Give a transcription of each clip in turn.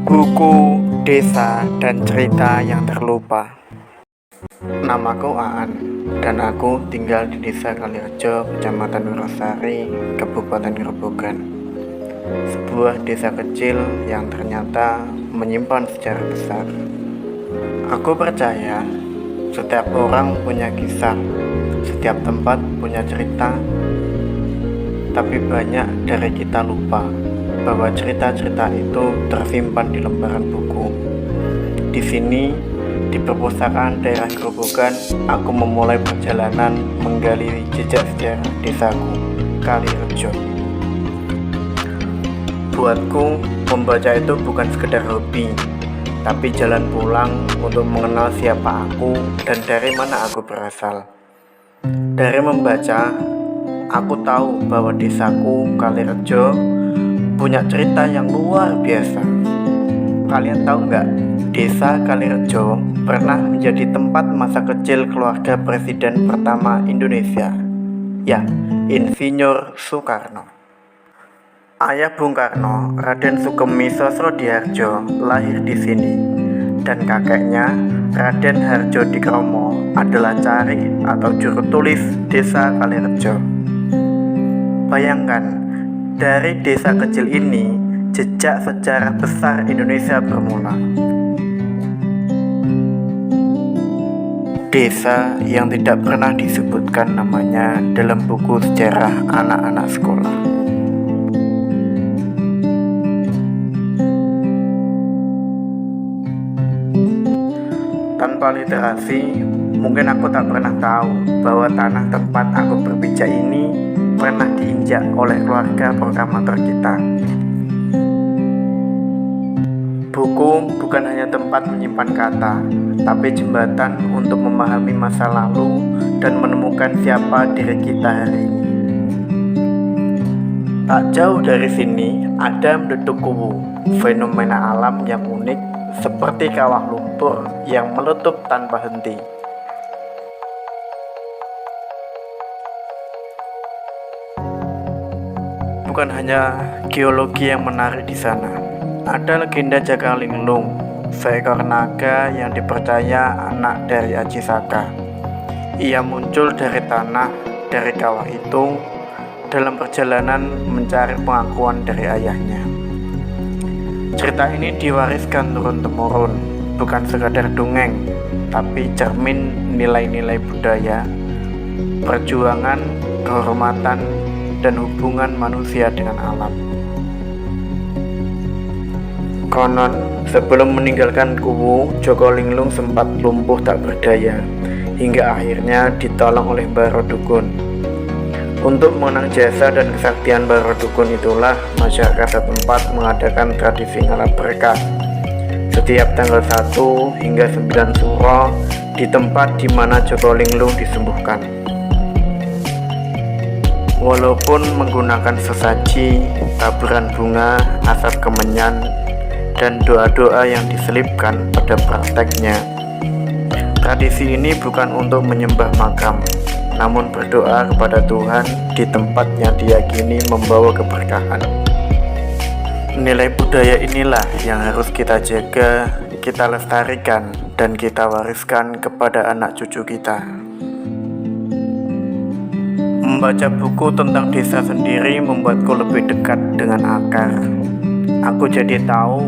Buku Desa dan Cerita yang Terlupa. Namaku Aan dan aku tinggal di Desa Kalirejo, Kecamatan Wirosari, Kabupaten Grobogan. Sebuah desa kecil yang ternyata menyimpan sejarah besar. Aku percaya setiap orang punya kisah, setiap tempat punya cerita, tapi banyak dari kita lupa bahwa cerita-cerita itu tersimpan di lembaran buku. Di sini, di perpustakaan daerah Grobogan, aku memulai perjalanan menggali jejak sejarah desaku, Kalirejo. Buatku, membaca itu bukan sekedar hobi, tapi jalan pulang untuk mengenal siapa aku dan dari mana aku berasal. Dari membaca, aku tahu bahwa desaku, Kalirejo, punya cerita yang luar biasa. Kalian tahu nggak, Desa Kalirejo pernah menjadi tempat masa kecil keluarga Presiden pertama Indonesia, ya, Insinyur Soekarno. Ayah Bung Karno, Raden Sukemi Sosrodihardjo, lahir di sini, dan kakeknya, Raden Hardjodikromo, adalah cari atau juru tulis Desa Kalirejo. Bayangkan, dari desa kecil ini, jejak sejarah besar Indonesia bermula. Desa yang tidak pernah disebutkan namanya dalam buku sejarah anak-anak sekolah. Tanpa literasi, mungkin aku tak pernah tahu bahwa tanah tempat aku berpijak ini pernah diinjak oleh keluarga programator kita. Buku bukan hanya tempat menyimpan kata, tapi jembatan untuk memahami masa lalu dan menemukan siapa diri kita hari ini. Tak jauh dari sini ada Mduduk Kuwu, fenomena alam yang unik seperti kawah lumpur yang meletup tanpa henti. Bukan hanya geologi yang menarik di sana, ada legenda Jakalinglung, seekor naga yang dipercaya anak dari Aji Saka. Ia muncul dari tanah dari kawah itu dalam perjalanan mencari pengakuan dari ayahnya. Cerita ini diwariskan turun-temurun, bukan sekadar dongeng, tapi cermin nilai-nilai budaya, perjuangan, kehormatan, dan hubungan manusia dengan alam. Konon, sebelum meninggalkan Kuwu, Jakalinglung sempat lumpuh tak berdaya, hingga akhirnya ditolong oleh Baro Dukun. Untuk mengenang jasa dan kesaktian Baro Dukun itulah masyarakat setempat mengadakan tradisi ngalap berkah setiap tanggal 1 hingga 9 Suro di tempat di mana Jakalinglung disembuhkan. Walaupun menggunakan sesaji, taburan bunga, asap kemenyan, dan doa-doa yang diselipkan pada prakteknya, tradisi ini bukan untuk menyembah makam, namun berdoa kepada Tuhan di tempat yang diyakini membawa keberkahan. Nilai budaya inilah yang harus kita jaga, kita lestarikan, dan kita wariskan kepada anak cucu kita. Membaca buku tentang desa sendiri membuatku lebih dekat dengan akar. Aku jadi tahu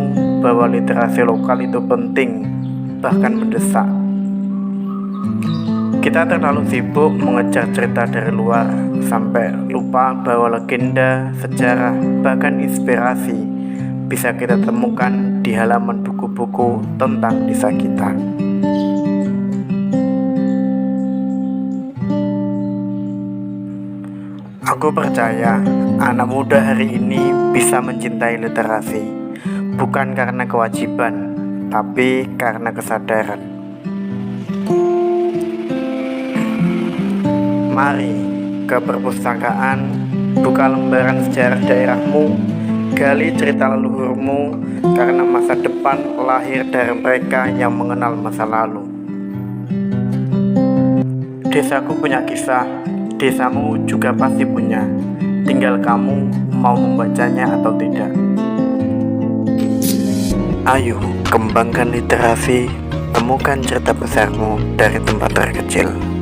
bahwa literasi lokal itu penting, bahkan mendesak. Kita terlalu sibuk mengejar cerita dari luar, sampai lupa bahwa legenda, sejarah, bahkan inspirasi bisa kita temukan di halaman buku-buku tentang desa kita. Aku percaya anak muda hari ini bisa mencintai literasi, bukan karena kewajiban, tapi karena kesadaran. Mari ke perpustakaan, buka lembaran sejarah daerahmu, gali cerita leluhurmu, karena masa depan lahir dari mereka yang mengenal masa lalu. Desaku punya kisah, desamu juga pasti punya. Tinggal kamu mau membacanya atau tidak. Ayo, kembangkan literasi, temukan cerita besarmu dari tempat terkecil.